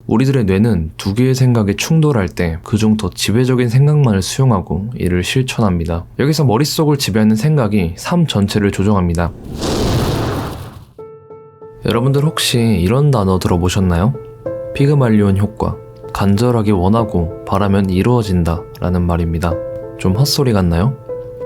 우리들의 뇌는 두 개의 생각이 충돌할 때 그중 더 지배적인 생각만을 수용하고 이를 실천합니다. 여기서 머릿속을 지배하는 생각이 삶 전체를 조종합니다. 여러분들 혹시 이런 단어 들어보셨나요? 피그말리온 효과. 간절하게 원하고 바라면 이루어진다 라는 말입니다. 좀 헛소리 같나요?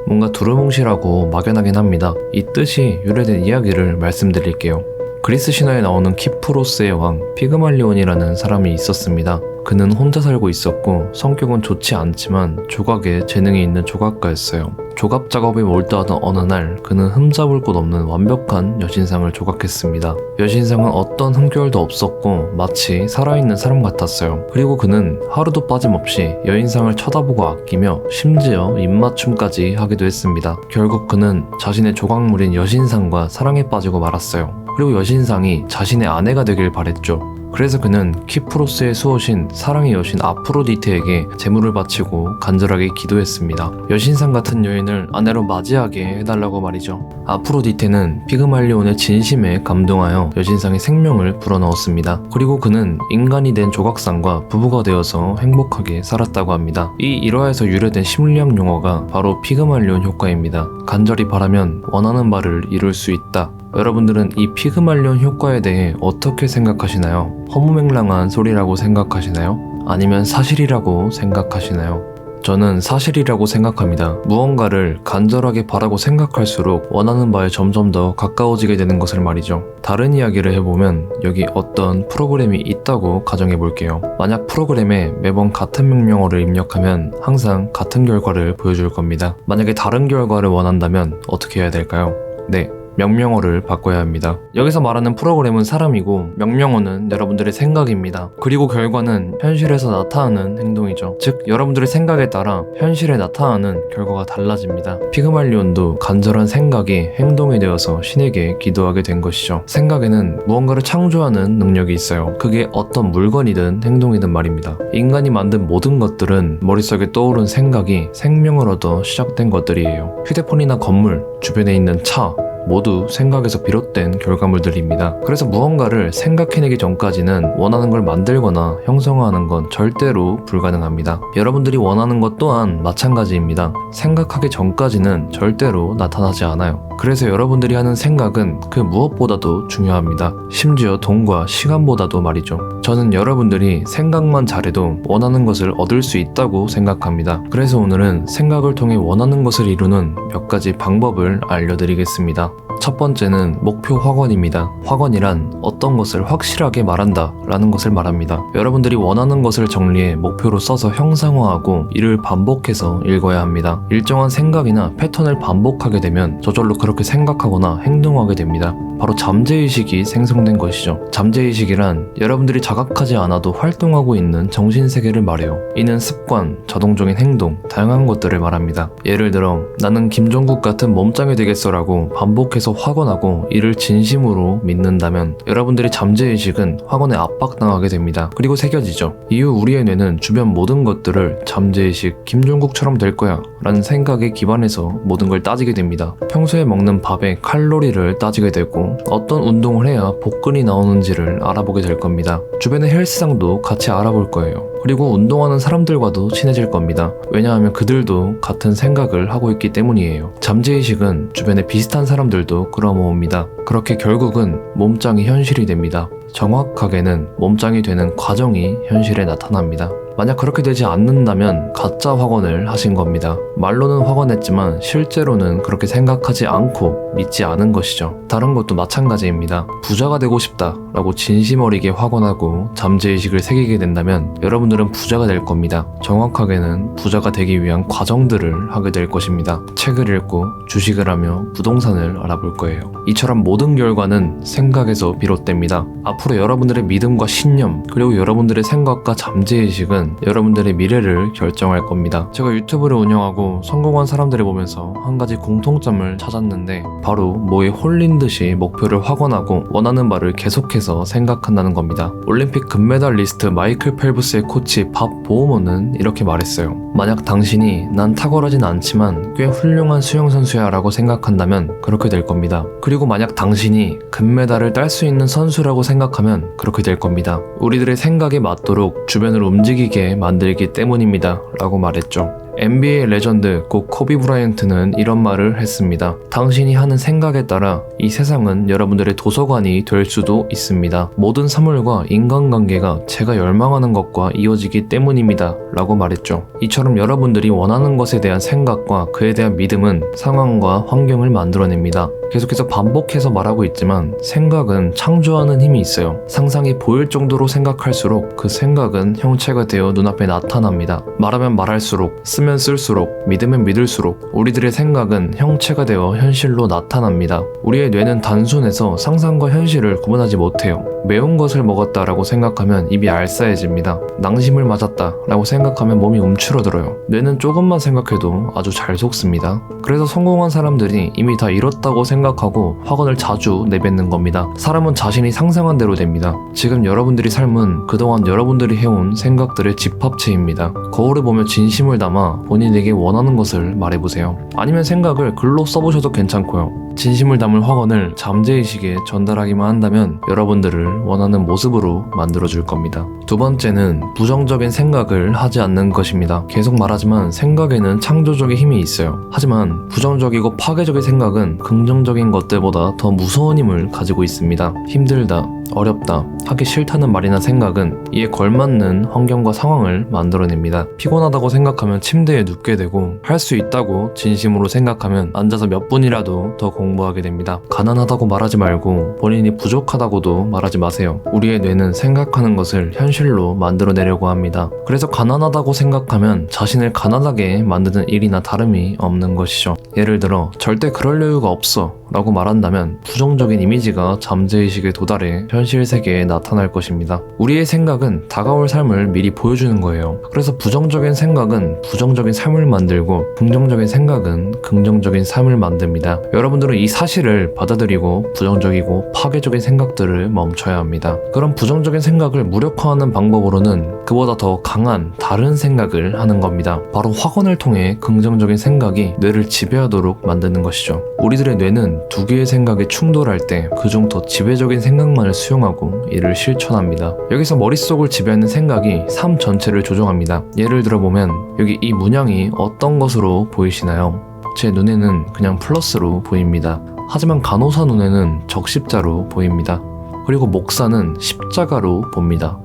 뭔가 두루뭉실하고 막연하긴 합니다. 이 뜻이 유래된 이야기를 말씀드릴게요. 그리스 신화에 나오는 키프로스의 왕 피그말리온이라는 사람이 있었습니다. 그는 혼자 살고 있었고 성격은 좋지 않지만 조각에 재능이 있는 조각가였어요. 조각 작업에 몰두하던 어느 날 그는 흠잡을 곳 없는 완벽한 여신상을 조각했습니다. 여신상은 어떤 흠결도 없었고 마치 살아있는 사람 같았어요. 그리고 그는 하루도 빠짐없이 여인상을 쳐다보고 아끼며 심지어 입맞춤까지 하기도 했습니다. 결국 그는 자신의 조각물인 여신상과 사랑에 빠지고 말았어요. 그리고 여신상이 자신의 아내가 되길 바랬죠. 그래서 그는 키프로스의 수호신 사랑의 여신 아프로디테에게 제물을 바치고 간절하게 기도했습니다. 여신상 같은 여인을 아내로 맞이하게 해달라고 말이죠. 아프로디테는 피그말리온의 진심에 감동하여 여신상의 생명을 불어넣었습니다. 그리고 그는 인간이 된 조각상과 부부가 되어서 행복하게 살았다고 합니다. 이 일화에서 유래된 심리학 용어가 바로 피그말리온 효과입니다. 간절히 바라면 원하는 바를 이룰 수 있다. 여러분들은 이 피그말리온 효과에 대해 어떻게 생각하시나요? 허무맹랑한 소리라고 생각하시나요? 아니면 사실이라고 생각하시나요? 저는 사실이라고 생각합니다. 무언가를 간절하게 바라고 생각할수록 원하는 바에 점점 더 가까워지게 되는 것을 말이죠. 다른 이야기를 해보면 여기 어떤 프로그램이 있다고 가정해볼게요. 만약 프로그램에 매번 같은 명령어를 입력하면 항상 같은 결과를 보여줄 겁니다. 만약에 다른 결과를 원한다면 어떻게 해야 될까요? 네. 명령어를 바꿔야 합니다. 여기서 말하는 프로그램은 사람이고 명령어는 여러분들의 생각입니다. 그리고 결과는 현실에서 나타나는 행동이죠. 즉 여러분들의 생각에 따라 현실에 나타나는 결과가 달라집니다. 피그말리온도 간절한 생각이 행동이 되어서 신에게 기도하게 된 것이죠. 생각에는 무언가를 창조하는 능력이 있어요. 그게 어떤 물건이든 행동이든 말입니다. 인간이 만든 모든 것들은 머릿속에 떠오른 생각이 생명을 얻어 시작된 것들이에요. 휴대폰이나 건물, 주변에 있는 차, 모두 생각에서 비롯된 결과물들입니다. 그래서 무언가를 생각해내기 전까지는 원하는 걸 만들거나 형성하는 건 절대로 불가능합니다. 여러분들이 원하는 것 또한 마찬가지입니다. 생각하기 전까지는 절대로 나타나지 않아요. 그래서 여러분들이 하는 생각은 그 무엇보다도 중요합니다. 심지어 돈과 시간보다도 말이죠. 저는 여러분들이 생각만 잘해도 원하는 것을 얻을 수 있다고 생각합니다. 그래서 오늘은 생각을 통해 원하는 것을 이루는 몇 가지 방법을 알려드리겠습니다. 첫 번째는 목표 확언입니다. 확언이란 어떤 것을 확실하게 말한다 라는 것을 말합니다. 여러분들이 원하는 것을 정리해 목표로 써서 형상화하고 이를 반복해서 읽어야 합니다. 일정한 생각이나 패턴을 반복하게 되면 저절로 그렇게 생각하거나 행동하게 됩니다. 바로 잠재의식이 생성된 것이죠. 잠재의식이란 여러분들이 자각하지 않아도 활동하고 있는 정신세계를 말해요. 이는 습관, 자동적인 행동, 다양한 것들을 말합니다. 예를 들어 나는 김종국 같은 몸짱이 되겠어 라고 반복해서 확언하고 이를 진심으로 믿는다면 여러분들의 잠재의식은 확언에 압박당하게 됩니다. 그리고 새겨지죠. 이후 우리의 뇌는 주변 모든 것들을 잠재의식 김종국처럼 될 거야 라는 생각에 기반해서 모든 걸 따지게 됩니다. 평소에 먹는 밥의 칼로리를 따지게 되고 어떤 운동을 해야 복근이 나오는지를 알아보게 될 겁니다. 주변의 헬스장도 같이 알아볼 거예요. 그리고 운동하는 사람들과도 친해질 겁니다. 왜냐하면 그들도 같은 생각을 하고 있기 때문이에요. 잠재의식은 주변에 비슷한 사람들도 끌어모읍니다. 그렇게 결국은 몸짱이 현실이 됩니다. 정확하게는 몸짱이 되는 과정이 현실에 나타납니다. 만약 그렇게 되지 않는다면 가짜 확언을 하신 겁니다. 말로는 확언했지만 실제로는 그렇게 생각하지 않고 믿지 않은 것이죠. 다른 것도 마찬가지입니다. 부자가 되고 싶다 라고 진심 어리게 확언하고 잠재의식을 새기게 된다면 여러분들은 부자가 될 겁니다. 정확하게는 부자가 되기 위한 과정들을 하게 될 것입니다. 책을 읽고 주식을 하며 부동산을 알아볼 거예요. 이처럼 모든 결과는 생각에서 비롯됩니다. 앞으로 여러분들의 믿음과 신념 그리고 여러분들의 생각과 잠재의식은 생각은 여러분들의 미래를 결정할 겁니다. 제가 유튜브를 운영하고 성공한 사람들을 보면서 한 가지 공통점을 찾았는데 바로 뭐에 홀린 듯이 목표를 확언하고 원하는 바를 계속해서 생각한다는 겁니다. 올림픽 금메달리스트 마이클 펠프스의 코치 밥 보우먼은 이렇게 말했어요. 만약 당신이 난 탁월하진 않지만 꽤 훌륭한 수영선수야 라고 생각한다면 그렇게 될 겁니다. 그리고 만약 당신이 금메달을 딸 수 있는 선수라고 생각하면 그렇게 될 겁니다. 우리들의 생각에 맞도록 주변을 움직이게 만들기 때문입니다 라고 말했죠. NBA 레전드 꼭 코비 브라이언트는 이런 말을 했습니다. 당신이 하는 생각에 따라 이 세상은 여러분들의 도서관이 될 수도 있습니다. 모든 사물과 인간관계가 제가 열망하는 것과 이어지기 때문입니다 라고 말했죠. 이처럼 여러분들이 원하는 것에 대한 생각과 그에 대한 믿음은 상황과 환경을 만들어냅니다. 계속해서 반복해서 말하고 있지만 생각은 창조하는 힘이 있어요. 상상이 보일 정도로 생각할수록 그 생각은 형체가 되어 눈앞에 나타납니다. 말하면 말할수록 쓰면 쓸수록 믿으면 믿을수록 우리들의 생각은 형체가 되어 현실로 나타납니다. 우리의 뇌는 단순해서 상상과 현실을 구분하지 못해요. 매운 것을 먹었다라고 생각하면 입이 알싸해집니다. 낭심을 맞았다라고 생각하면 몸이 움츠러들어요. 뇌는 조금만 생각해도 아주 잘 속습니다. 그래서 성공한 사람들이 이미 다 이뤘다고 생각하고 확언을 자주 내뱉는 겁니다. 사람은 자신이 상상한 대로 됩니다. 지금 여러분들의 삶은 그동안 여러분들이 해온 생각들의 집합체입니다. 거울을 보며 진심을 담아 본인에게 원하는 것을 말해보세요. 아니면 생각을 글로 써보셔도 괜찮고요. 진심을 담을 확언을 잠재의식에 전달하기만 한다면 여러분들을 원하는 모습으로 만들어줄 겁니다. 두 번째는 부정적인 생각을 하지 않는 것입니다. 계속 말하지만 생각에는 창조적인 힘이 있어요. 하지만 부정적이고 파괴적인 생각은 긍정적인 것들보다 더 무서운 힘을 가지고 있습니다. 힘들다, 어렵다, 하기 싫다는 말이나 생각은 이에 걸맞는 환경과 상황을 만들어냅니다. 피곤하다고 생각하면 침대에 눕게 되고 할 수 있다고 진심으로 생각하면 앉아서 몇 분이라도 더 공부하게 됩니다. 가난하다고 말하지 말고 본인이 부족하다고도 말하지 마세요. 우리의 뇌는 생각하는 것을 현실로 만들어내려고 합니다. 그래서 가난하다고 생각하면 자신을 가난하게 만드는 일이나 다름이 없는 것이죠. 예를 들어 절대 그럴 여유가 없어 라고 말한다면 부정적인 이미지가 잠재의식에 도달해 현실 세계에 나타날 것입니다. 우리의 생각은 다가올 삶을 미리 보여주는 거예요. 그래서 부정적인 생각은 부정적인 삶을 만들고 긍정적인 생각은 긍정적인 삶을 만듭니다. 여러분들은 이 사실을 받아들이고 부정적이고 파괴적인 생각들을 멈춰야 합니다. 그런 부정적인 생각을 무력화하는 방법으로는 그보다 더 강한 다른 생각을 하는 겁니다. 바로 확언을 통해 긍정적인 생각이 뇌를 지배하도록 만드는 것이죠. 우리들의 뇌는 두 개의 생각이 충돌할 때 그중 더 지배적인 생각만을 수용하고 이를 실천합니다. 여기서 머릿속을 지배하는 생각이 삶 전체를 조종합니다. 예를 들어보면 여기 이 문양이 어떤 것으로 보이시나요? 제 눈에는 그냥 플러스로 보입니다. 하지만 간호사 눈에는 적십자로 보입니다. 그리고 목사는 십자가로 봅니다.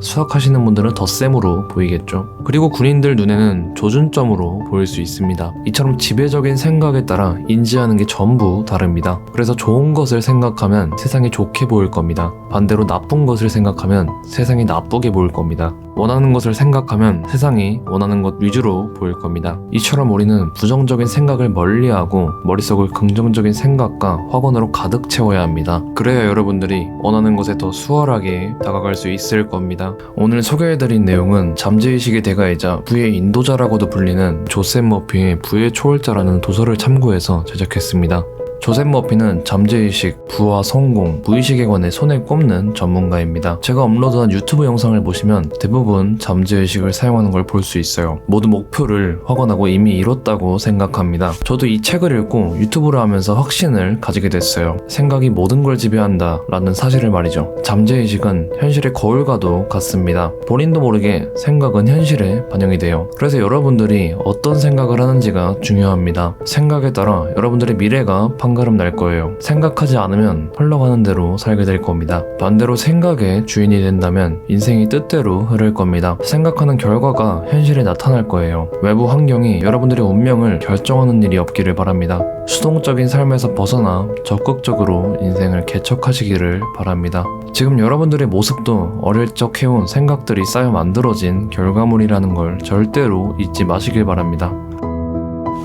수학하시는 분들은 덧셈으로 보이겠죠. 그리고 군인들 눈에는 조준점으로 보일 수 있습니다. 이처럼 지배적인 생각에 따라 인지하는 게 전부 다릅니다. 그래서 좋은 것을 생각하면 세상이 좋게 보일 겁니다. 반대로 나쁜 것을 생각하면 세상이 나쁘게 보일 겁니다. 원하는 것을 생각하면 세상이 원하는 것 위주로 보일 겁니다. 이처럼 우리는 부정적인 생각을 멀리하고 머릿속을 긍정적인 생각과 확언으로 가득 채워야 합니다. 그래야 여러분들이 원하는 것에 더 수월하게 다가갈 수 있을 겁니다. 오늘 소개해드린 내용은 잠재의식의 대가이자 부의 인도자라고도 불리는 조셉 머피의 부의 초월자라는 도서를 참고해서 제작했습니다. 조셉 머피는 잠재의식, 부와 성공, 무의식에 관해 손에 꼽는 전문가입니다. 제가 업로드한 유튜브 영상을 보시면 대부분 잠재의식을 사용하는 걸 볼 수 있어요. 모두 목표를 확언하고 이미 이뤘다고 생각합니다. 저도 이 책을 읽고 유튜브를 하면서 확신을 가지게 됐어요. 생각이 모든 걸 지배한다 라는 사실을 말이죠. 잠재의식은 현실의 거울과도 같습니다. 본인도 모르게 생각은 현실에 반영이 돼요. 그래서 여러분들이 어떤 생각을 하는지가 중요합니다. 생각에 따라 여러분들의 미래가 판가름 날 거예요. 생각하지 않으면 흘러가는 대로 살게 될 겁니다. 반대로 생각의 주인이 된다면 인생이 뜻대로 흐를 겁니다. 생각하는 결과가 현실에 나타날 거예요. 외부 환경이 여러분들의 운명을 결정하는 일이 없기를 바랍니다. 수동적인 삶에서 벗어나 적극적으로 인생을 개척하시기를 바랍니다. 지금 여러분들의 모습도 어릴 적 해온 생각들이 쌓여 만들어진 결과물이라는 걸 절대로 잊지 마시길 바랍니다.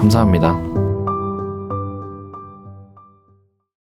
감사합니다.